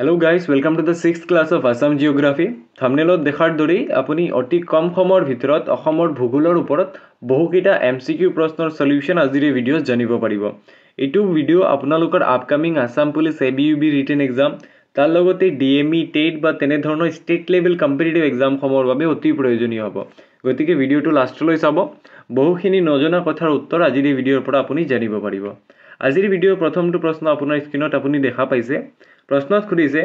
Hello guys, welcome to the 6th class of Assam Geography. Thumbnailot দেখাৰ দৰেই আপুনি অতি কম সময়ৰ ভিতৰত অসমৰ ভূগোলৰ ওপৰত বহুকেইটা MCQ প্ৰশ্নৰ সলিউশন আজিৰ এই ভিডিঅ'ত জানিব পাৰিব। এইটো ভিডিঅ' আপোনালোকৰ upcoming Assam police ABUB written exam তাৰ লগতে DME টেট বা তেনে ধৰণৰ ষ্টেট লেভেল কম্পিটিটিভ এক্সাম সমূহৰ বাবে অতি প্ৰয়োজনীয় হ'ব। গতিকে ভিডিঅ'টো লাষ্টলৈ চাব। বহুখিনি নজনা কথাৰ উত্তৰ আজিৰ এই ভিডিঅ'ৰ পৰা আপুনি জানিব পাৰিব। আজিৰ ভিডিঅ'ৰ প্ৰথমটো প্ৰশ্ন আপোনাৰ স্ক্ৰীনত আপুনি দেখা পাইছে। প্ৰশ্নত খুদিছে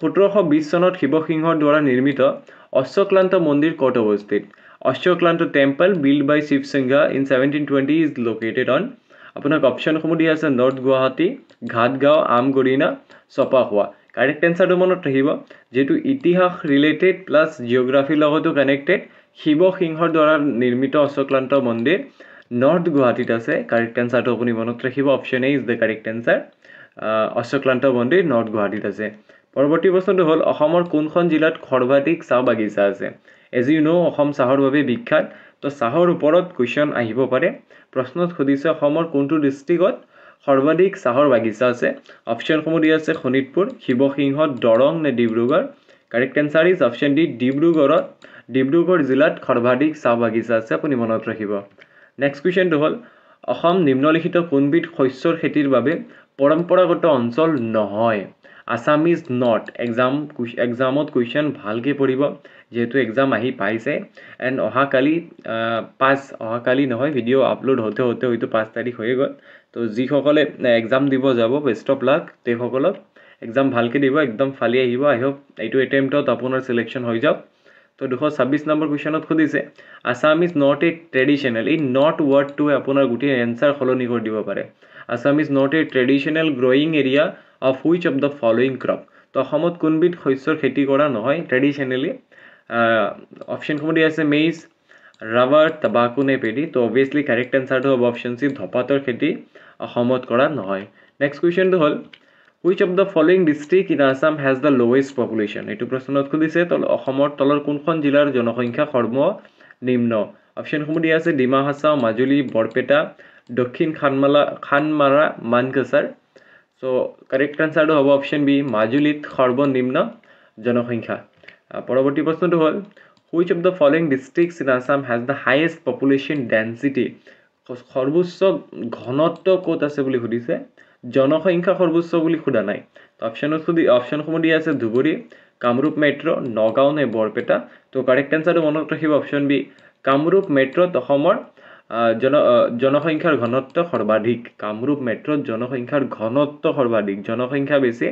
1720 চনত শিৱসিংহৰ দ্বাৰা নিৰ্মিত অশ্বক্লান্ত মন্দিৰ ক'ত অৱস্থিত? Ashwaklanta temple built by Shiv Singha in 1720 is located on আপোনাক অপচনসমূহ দিয়া আছে নৰ্থ গুৱাহাটী, ঘাটগাঁও, আমগৰিনা, চপাখোৱা। কাৰেক্ট এনসাৰটো মনত ৰাখিব যেটো ইতিহাস ৰিলেটেড প্লাস জিওগ্ৰাফি লগতো কানেক্টেড শিৱসিংহৰ দ্বাৰা নিৰ্মিত অশ্বক্লান্ত মন্দিৰ নৰ্থ গুৱাহাটীত আছে। কাৰেক্ট এনসাৰটো আপুনি মনত ৰাখিব option A is the correct answer. Ashwaklanta মন্দিৰ নৰ্থ গুৱাহাটীত আছে। পৰৱৰ্তী প্ৰশ্নটো হ'ল অসমৰ কোনখন জিলাত সৰ্বাধিক চাহ বাগিচা আছে? এজ ইউ নো অসম চাহৰ বাবে বিখ্যাত, তো চাহৰ ওপৰত কুৱেশ্যন আহিব পাৰে। প্ৰশ্নত সুধিছে অসমৰ কোনটো ডিষ্ট্ৰিক্টত সৰ্বাধিক চাহৰ বাগিচা আছে? অপচনসমূহ দিয়া আছে শোণিতপুৰ, শিৱসিংহ, দৰং নে Dibrugarh. Correct answer is option D Dibrugarh জিলাত সৰ্বাধিক চাহ বাগিচা আছে, আপুনি মনত ৰাখিব। নেক্সট কুৱেশ্যনটো হ'ল অসম নিম্নলিখিত কোনবিধ শস্যৰ খেতিৰ বাবে পৰম্পৰাগত অঞ্চল নহয়? Assam is not. এক্সামত কুৱেশ্যন ভালকে পঢ়িব যেহেতু এক্সাম আহি পাইছে এণ্ড অহাকালি নহয় ভিডিঅ' আপলোড হওঁতে হয়তো 5 তাৰিখ হৈ গ'ল। তো যিসকলে এক্সাম দিব যাব বেষ্ট অফ লাক, তেওঁসকলক এক্সাম ভালকে দিব, একদম ফালি আহিব। আই হোপ এইটো এটেম্পটত আপোনাৰ চিলেকশ্যন হৈ যাওক। তো 226 নম্বৰ কুৱেশ্যনত সুধিছে Assam is not a traditional. এই নট ৱৰ্ডটোৱে আপোনাৰ গোটেই এনসাৰ সলনি কৰি দিব পাৰে। Assam is not a traditional growing area of which of the following crop. তো অসমত কোনবিধ শস্যৰ খেতি কৰা নহয় ট্ৰেডিশ্যনেলি? অপশ্যনসমূহ দিয়া আছে মেইজ, ৰাবাৰ, টাবাকু নে পেডি। তো অবভিয়াছলি কাৰেক্ট এনসাৰটো হ'ব অপশ্যন চি, ধপাতৰ খেতি অসমত কৰা নহয়। নেক্সট কুৱেশ্যনটো হ'ল which of the following district in Assam has the lowest population? এইটো প্ৰশ্নত সুধিছে অসমৰ তলৰ কোনখন জিলাৰ জনসংখ্যা সৰ্বনিম্ন? অপশ্যনসমূহ দিয়া আছে ডিমা হাছাও, মাজুলী, বৰপেটা, দক্ষিণ খানমাৰা, মানকাছাৰ। সো কাৰেক্ট এনসাৰটো হ'ব অপশ্যন বি, মাজুলীত সৰ্বনিম্ন জনসংখ্যা। পৰৱৰ্তী প্ৰশ্নটো হ'ল which of the following districts in Assam has the highest population density? সৰ্বোচ্চ ঘনত্ব ক'ত আছে বুলি সুধিছে, জনসংখ্যা সৰ্বোচ্চ বুলি সোধা নাই। অপশ্যনসমূহ দিয়া আছে ধুবুৰী, কামৰূপ মেট্ৰ, নগাঁও নে বৰপেটা। তো কাৰেক্ট এনসাৰটো মনত ৰাখিব অপশ্যন বি, কামৰূপ মেট্ৰত অসমৰ জনসংখ্যাৰ ঘনত্ব সৰ্বাধিক। কামৰূপ মেট্ৰত জনসংখ্যাৰ ঘনত্ব সৰ্বাধিক, জনসংখ্যা বেছি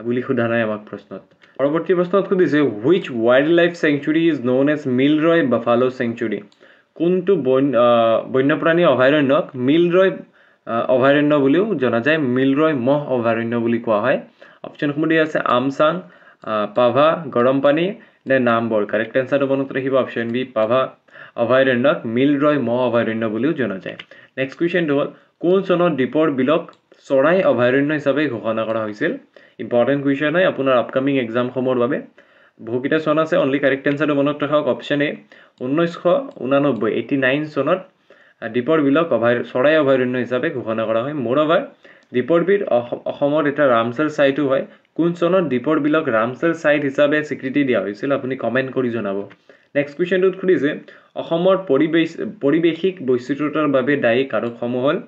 বুলি সোধা নাই আমাক প্ৰশ্নত। পৰৱৰ্তী প্ৰশ্নত সুধিছে which wildlife sanctuary is known as মিলৰয় বাফালো চেংচুৰী? কোনটো বন্যপ্ৰাণী অভয়াৰণ্যক মিলৰয় অভয়াৰণ্য বুলিও জনা যায়? মিলৰয় মহ অভয়াৰণ্য বুলি কোৱা হয়। অপশ্যনসমূহ দিয়া আছে আমচাং, পাভা, গৰমপানী নে নামবৰ। কাৰেক্ট এনসাৰটো মনত ৰাখিব অপশ্যন বি, পাভা অভয়াৰণ্যক মিলৰয় মহ অভয়াৰণ্য বুলিও জনা যায়। নেক্সট কুৱেশ্যনটো হ'ল কোন চনত দ্বীপৰ বিলক চৰাই অভয়াৰণ্য হিচাপে ঘোষণা কৰা হৈছিল? ইম্পৰ্টেণ্ট কুৱেশ্যন হয় আপোনাৰ আপকামিং এক্সামসমূহৰ বাবে। বহুকেইটা চন আছে, অনলি কাৰেক্ট এনসাৰটো মনত ৰাখক অপশ্যন এ 1989 চনত দ্বীপৰ বিলক চৰাই অভয়াৰণ্য হিচাপে ঘোষণা কৰা হয়। মোৰঅভাৰ দ্বীপৰ বিল অসমৰ এটা ৰামচাৰ চাইটো হয়। কোন চনত দ্বীপৰ বিলক ৰামচাৰ চাইট হিচাপে স্বীকৃতি দিয়া হৈছিল আপুনি কমেণ্ট কৰি জনাব। নেক্সট কুৱেশ্যনটোত সুধিছে অসমৰ পৰিৱেশিক বৈচিত্ৰতাৰ বাবে দায়ী কাৰকসমূহ হ'ল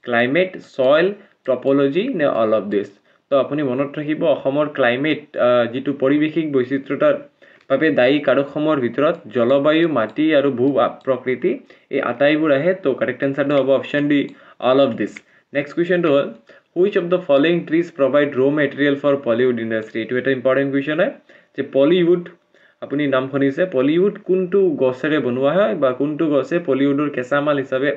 ক্লাইমেট, ছইল, টপোলজি নে অল অফ দিছ। তো আপুনি মনত ৰাখিব অসমৰ ক্লাইমেট যিটো পৰিৱেশিক বৈচিত্ৰতাৰ বাবে দায়ী কাৰকসমূহৰ ভিতৰত জলবায়ু, মাটি আৰু ভূ প্ৰকৃতি এই আটাইবোৰ আহে। তো কাৰেক্ট এনসাৰটো হ'ব option D, all of this. Next কুৱেশ্যনটো হ'ল which of the following trees provide raw' material for plywood industry? এইটো এটা ইম্পৰ্টেণ্ট কুৱেশ্যন হয় যে পলিউড, আপুনি নাম শুনিছে, পলিউড কোনটো গছেৰে বনোৱা হয় বা কোনটো গছে পলিউডৰ কেঁচামাল হিচাপে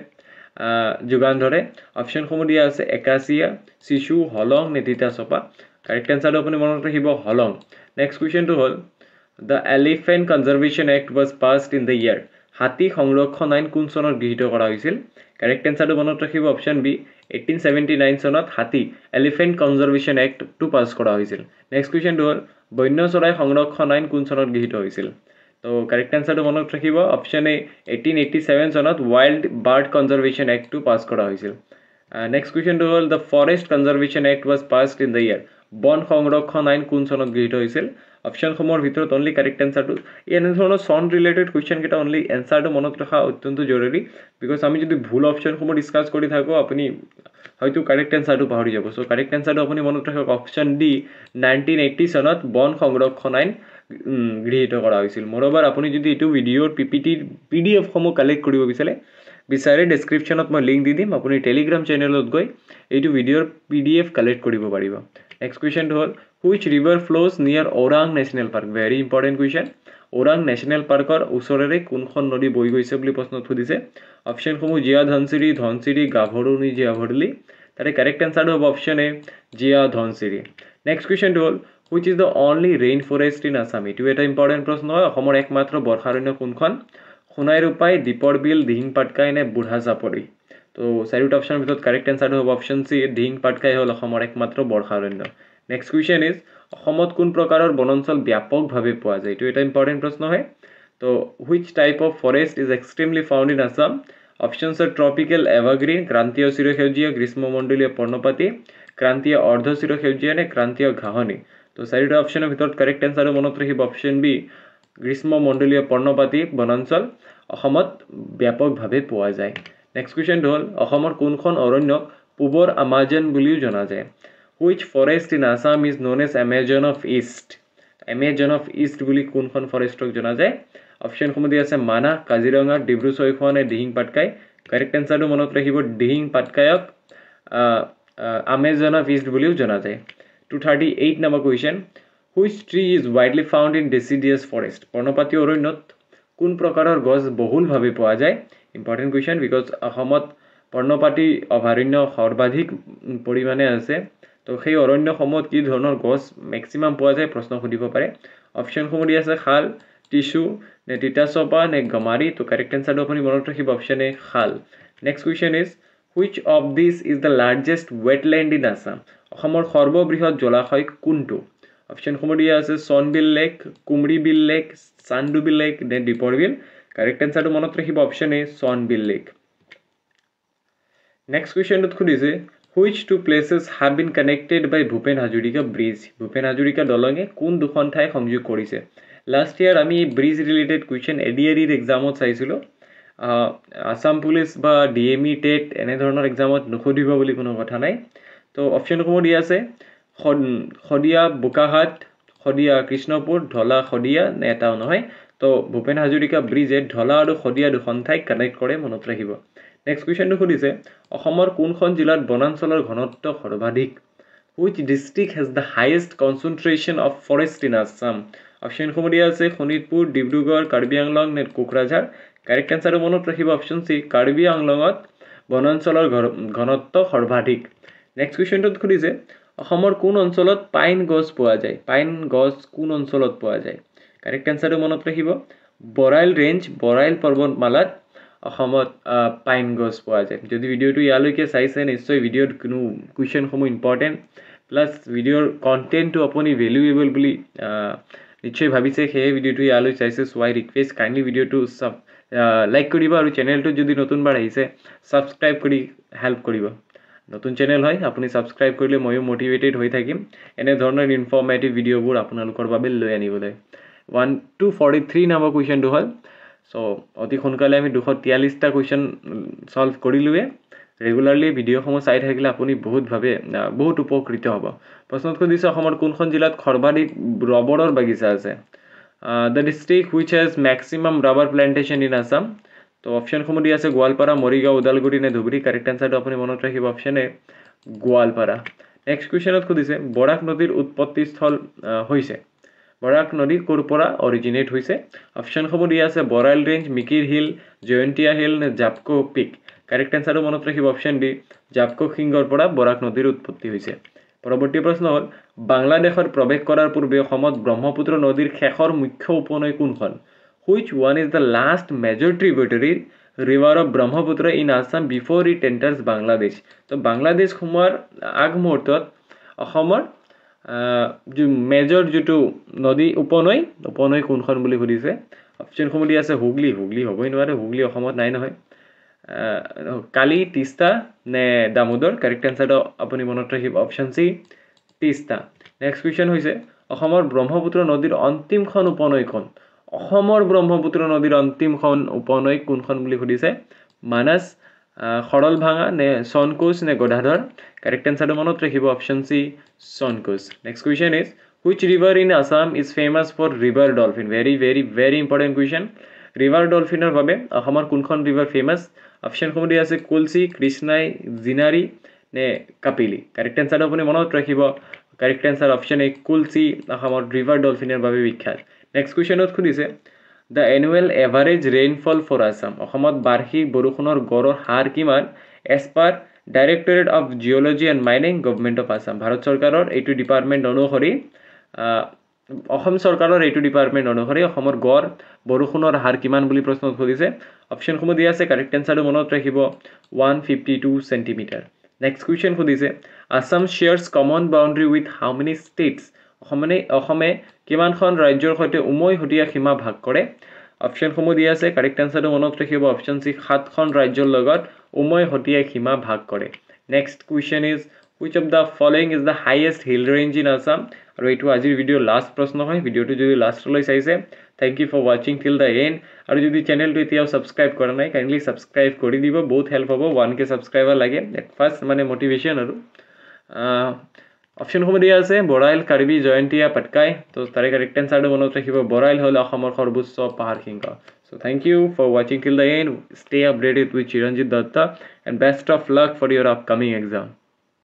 যোগান ধৰে? অপশ্যনসমূহ দিয়া আছে একাচিয়া, চিচু, হলং নে তিতাচপা। কাৰেক্ট এনসাৰটো আপুনি মনত ৰাখিব হলং। নেক্সট কুৱেশ্যনটো হ'ল the elephant conservation act was passed in the year. হাতী সংৰক্ষণ আইন কোন চনত গৃহীত কৰা হৈছিল? কাৰেক্ট এনসাৰটো মনত ৰাখিব অপশ্যন বি, 1879 চনত হাতী এলিফেণ্ট কনজাৰ্ভেশ্যন এক্টটো পাছ কৰা হৈছিল। নেক্সট কুৱেশ্যনটো হ'ল বন্য চৰাই সংৰক্ষণ আইন কোন চনত গৃহীত হৈছিল? তো কাৰেক্ট এনসাৰটো মনত ৰাখিব অপশ্যন এ, 1887 চনত ৱাইল্ড বাৰ্ড কনজাৰ্ভেশ্যন এক্টটো পাছ কৰা হৈছিল। নেক্সট কুৱেশ্যনটো হ'ল the forest conservation act was passed in the year. বন সংৰক্ষণ আইন কোন চনত গৃহীত হৈছিল অপশ্যনসমূহৰ ভিতৰত অনলি কাৰেক্ট এনসাৰটো এনে ধৰণৰ সন ৰিলেটেড কুৱেশ্যন কেইটা অনলি এনসাৰটো মনত ৰখা অত্যন্ত জৰুৰী বিকজ আমি যদি ভুল অপশ্যনসমূহ ডিছকাছ কৰি থাকোঁ আপুনি হয়তো কাৰেক্ট এনসাৰটো পাহৰি যাব চ' কাৰেক্ট এনসাৰটো আপুনি মনত ৰাখক অপশ্যন ডি 1980 চনত বন সংৰক্ষণ আইন গৃহীত কৰা হৈছিল মোৰবাৰ আপুনি যদি এইটো ভিডিঅ'ৰ পিপিটিৰ পিডিএফসমূহ কালেক্ট কৰিব বিচাৰে ডেছক্ৰিপশ্যনত মই লিংক দি দিম আপুনি টেলিগ্ৰাম চেনেলত গৈ এইটো ভিডিঅ'ৰ পিডিএফ কালেক্ট কৰিব পাৰিব নেক্সট কুৱেশ্যনটো হ'ল হুইচ ৰিভাৰ ফ্ল'জ নিয়াৰ Orang national park very important question Orang national পাৰ্কৰ ওচৰেৰে কোনখন নদী বৈ গৈছে বুলি প্ৰশ্নত সুধিছে অপশ্যনসমূহ জিয়া ধনচিৰি গাভৰুনি জিয়া ভৰলি তাৰে কাৰেক্ট এনসাৰটো হ'ব option A Zia Dhansiri next কুৱেশ্যনটো হ'ল which is the only rain forest in Assam এইটো এটা ইম্পৰ্টেণ্ট প্ৰশ্ন হয় অসমৰ একমাত্ৰ বৰ্ষাৰণ্য কোনখন সোণাই ৰূপাই দীপৰ বিল দিহিং পাটকাই নে বুঢ়া চাপৰি তো চাৰিটা অপশ্যনৰ ভিতৰত কাৰেক্ট এনসাৰটো হ'ব অপশ্যন চি দিহিং পাটকাই হ'ল অসমৰ একমাত্ৰ বৰ্ষাৰণ্য নেক্সট কুৱেশ্যন ইজ অসমত কোন প্ৰকাৰৰ বনাঞ্চল ব্যাপকভাৱে পোৱা যায় এইটো এটা ইম্পৰ্টেণ্ট প্ৰশ্ন হয় তো which type of forest is extremely found in Assam options R tropical evergreen ক্ৰান্তীয় চিৰসেউজীয়া গ্ৰীষ্মমণ্ডলীয় পৰ্ণপাতী ক্ৰান্তীয় অৰ্ধ চিৰসেউজীয়া নে ক্ৰান্তীয় ঘাঁহনি তো চাৰিটা অপশ্যনৰ ভিতৰত কাৰেক্ট এনসাৰটো মনত ৰাখিব অপশ্যন বি গ্ৰীষ্মমণ্ডলীয় পৰ্ণপাতী বনাঞ্চল অসমত ব্যাপকভাৱে পোৱা যায় নেক্সট কুৱেশ্যনটো হ'ল অসমৰ কোনখন অৰণ্যক পূবৰ আমাজন বুলিও জনা যায় which forest in Assam is known as Amazon of East বুলি কোনখন ফৰেষ্টক জনা যায় অপশ্যনসমূহ দিয়া আছে মানাহ কাজিৰঙা ডিব্ৰু চৈখোৱা নে দিহিং পাটকাই কাৰেক্ট এনসাৰটো মনত ৰাখিব দিহিং পাটকায়ক আমাজন অফ ইষ্ট বুলিও জনা যায় 238 number question which tree is widely found in deciduous forest পৰ্ণপাতী অৰণ্যত কোন প্ৰকাৰৰ গছ বহুলভাৱে পোৱা যায় ইম্পৰ্টেণ্ট কুৱেশ্যন বিকজ অসমত পৰ্ণপাতী অভয়াৰণ্য সৰ্বাধিক পৰিমাণে আছে তো সেই অৰণ্যসমূহত কি ধৰণৰ গছ মেক্সিমাম পোৱা যায় প্ৰশ্ন সুধিব পাৰে অপশ্যনসমূহ দি আছে শাল টিচু নে তিতাচপা নে গমাৰি তো কাৰেক্ট এনসাৰটো আপুনি মনত ৰাখিব option A sal next question is which of this is the largest wetland in Assam অসমৰ সৰ্ববৃহৎ জলাশয় কোনটো অপশ্যনসমূহ দিয়া আছে Sonbeel lake Kumribeel lake Chandubil lake নে দীপৰ বিল কাৰেক্ট এনসাৰটো মনত ৰাখিব option A Sonbeel lake next কুৱেশ্যনটোত সুধিছে which two places have been connected by Bhupen Hazarika bridge Bhupen Hazarika দলঙে কোন দুখন ঠাই সংযোগ কৰিছে লাষ্ট ইয়াৰ আমি ব্ৰিজ ৰিলেটেড কুৱেশ্যন এডিআৰিৰ এক্সামত চাইছিলোঁ আছাম পুলিচ বা ডিএমই টেট এনেধৰণৰ এক্সামত নুসুধিব বুলি কোনো কথা নাই তো অপশ্যনসমূহ দিয়া আছে শদিয়া বোকাহাট শদিয়া কৃষ্ণপুৰ ঢলা শদিয়া নে এটাও নহয় তো ভূপেন হাজৰিকা ব্ৰিজে ঢলা আৰু শদিয়া দুখন ঠাইক কানেক্ট কৰে মনত ৰাখিব নেক্সট কুৱেশ্যনটো সুধিছে অসমৰ কোনখন জিলাত বনাঞ্চলৰ ঘনত্ব সৰ্বাধিক which district has the highest concentration of forest in Assam অপশ্যনসমূহ দিয়া আছে শোণিতপুৰ ডিব্ৰুগড় কাৰ্বি আংলং নে কোকৰাঝাৰ কাৰেক্ট এনসাৰটো মনত ৰাখিব অপশ্যন চি কাৰ্বি আংলঙত বনাঞ্চলৰ ঘনত্ব সৰ্বাধিক নেক্সট কুৱেশ্যনটোত সুধিছে অসমৰ কোন অঞ্চলত পাইন গছ পোৱা যায় পাইন গছ কোন অঞ্চলত পোৱা যায় কাৰেক্ট এনসাৰটো মনত ৰাখিব বৰাইল ৰেঞ্জ বৰাইল পৰ্বতমালাত অসমত পাইন গছ পোৱা যায় যদি ভিডিঅ'টো ইয়ালৈকে চাইছে নিশ্চয় ভিডিঅ'ত কোনো কুৱেশ্যনসমূহ ইম্পৰ্টেণ্ট প্লাছ ভিডিঅ'ৰ কণ্টেণ্টটো আপুনি ভেলুৱেবল বুলি নিশ্চয় ভাবিছে সেয়ে ভিডিঅ'টো ইয়ালৈ চাইছে চ' আই ৰিকুৱেষ্ট কাইণ্ডলি ভিডিঅ'টো লাইক কৰিব আৰু চেনেলটো যদি নতুনবাৰ আহিছে ছাবস্ক্ৰাইব কৰি হেল্প কৰিব নতুন চেনেল হয় আপুনি ছাবস্ক্ৰাইব কৰিলে ময়ো মটিভেটেড হৈ থাকিম এনেধৰণৰ ইনফৰ্মেটিভ ভিডিঅ'বোৰ আপোনালোকৰ বাবে লৈ আনিবলৈ 143 নম্বৰ কুৱেশ্যনটো হ'ল চ' অতি সোনকালে আমি 243টা কুৱেশ্যন ছল্ভ কৰিলোৱে ৰেগুলাৰলি ভিডিঅ'সমূহ চাই থাকিলে আপুনি বহুত উপকৃত হ'ব প্ৰশ্নত সুধিছে অসমৰ কোনখন জিলাত সৰ্বাধিক ৰবৰৰ বাগিচা আছে the district which has maximum rubber plantation in Assam তো অপশ্যনসমূহ দি আছে গোৱালপাৰা মৰিগাঁও ওদালগুৰি নে ধুবুৰী কাৰেক্ট এনসাৰটো আপুনি মনত ৰাখিব অপশ্যন এ গোৱালপাৰা নেক্সট কুৱেশ্যনত সুধিছে বৰাক নদীৰ উৎপত্তিস্থল হৈছে বৰাক নদী ক'ৰ পৰা অৰিজিনেট হৈছে অপশ্যনসমূহ দিয়া আছে Barail range Mikir hill Jaintia hill নে জাপকো পিক কাৰেক্ট এনসাৰটো মনত ৰাখিব অপশ্যন ডি জাপকো শৃংগৰ পৰা বৰাক নদীৰ উৎপত্তি হৈছে পৰৱৰ্তী প্ৰশ্ন হ'ল বাংলাদেশত প্ৰৱেশ কৰাৰ পূৰ্বে অসমত ব্ৰহ্মপুত্ৰ নদীৰ শেষৰ মুখ্য উপনৈ কোনখন which one is the last major tributary river of Brahmaputra in Assam before it enters Bangladesh তো বাংলাদেশ সোমোৱাৰ আগমুহূৰ্তত অসমৰ মেজৰ যিটো নদী উপনৈ কোনখন বুলি সুধিছে অপশ্যনসমূহ দি আছে হুগলী হ'বই নোৱাৰে হুগলী অসমত নাই নহয় কালি তিস্তা নে দামোদৰ কাৰেক্ট এনসাৰটো আপুনি মনত ৰাখিব option C Teesta next question হৈছে অসমৰ ব্ৰহ্মপুত্ৰ নদীৰ অন্তিমখন উপনৈ কোন অসমৰ ব্ৰহ্মপুত্ৰ নদীৰ অন্তিমখন উপনৈ কোনখন বুলি সুধিছে মানস খৰলভাঙা নে সনকোচ নে গদাধৰ কাৰেক্ট এনসাৰটো মনত ৰাখিব option C Sankosh next question is which river in Assam is famous for river dolphin very important question river dolphin er babe ahamar kunkhon river famous option komodi ase Kolsi Krishnai Zinari ne Kapili correct answer apuni monot rakhibo correct answer option a Kolsi ahamar river dolphin er babe bikhyat next question ot khudise the annual average rainfall for Assam ahamot barhik borukhonor goror har kiman as per Directorate of Geology and Mining Government of Assam bharat sarkaror etu department অনুসৰি অসম চৰকাৰৰ এইটো department অনুসৰি অসমৰ গড় বৰষুণৰ হাৰ কিমান বুলি প্ৰশ্নত সুধিছে অপশ্যনসমূহ দিয়া আছে কাৰেক্ট এনসাৰটো মনত ৰাখিব 152 সেন্টিমিটাৰ নেক্সট কুৱেশ্যন সুধিছে Assam shares common boundary with how many states অসমে কিমানখন ৰাজ্যৰ সৈতে উমৈহতীয়া সীমা ভাগ কৰে অপশ্যনসমূহ দিয়া আছে কাৰেক্ট এনসাৰটো মনত ৰাখিব অপশ্যন সি 7খন ৰাজ্যৰ লগত উমৈহতীয়া সীমা ভাগ কৰে next question is which of the following is the highest hill range in Assam আৰু এইটো আজিৰ ভিডিও লাষ্ট প্ৰশ্ন হয় ভিডিওটো যদি লাষ্টলৈ চাইছে থ্যাংক ইউ ফৰ ওয়াচিং টিল দ্য এন্ড আৰু যদি চ্যানেলটো এতিয়াও সাবস্ক্ৰাইব কৰা নাই কাইন্ডলি সাবস্ক্ৰাইব কৰি দিব বহুত হেল্প হ'ব 1k সাবস্ক্ৰাইবাৰ লাগে এট ফাৰ্স্ট মানে মোটিভেশন আৰু অপশ্যন সমূহ দিয়া আছে বৰাইল কাৰ্বি জয়ন্তীয়া পটকাই তো তাৰে কাৰেক্ট এনসাৰটো মনত ৰাখিব বৰাইল হ'ল অসমৰ সৰ্বোচ্চ পাহাৰ শৃংগ so thank you for watching till the end stay updated with Chiranjit Datta and best of luck for your upcoming exam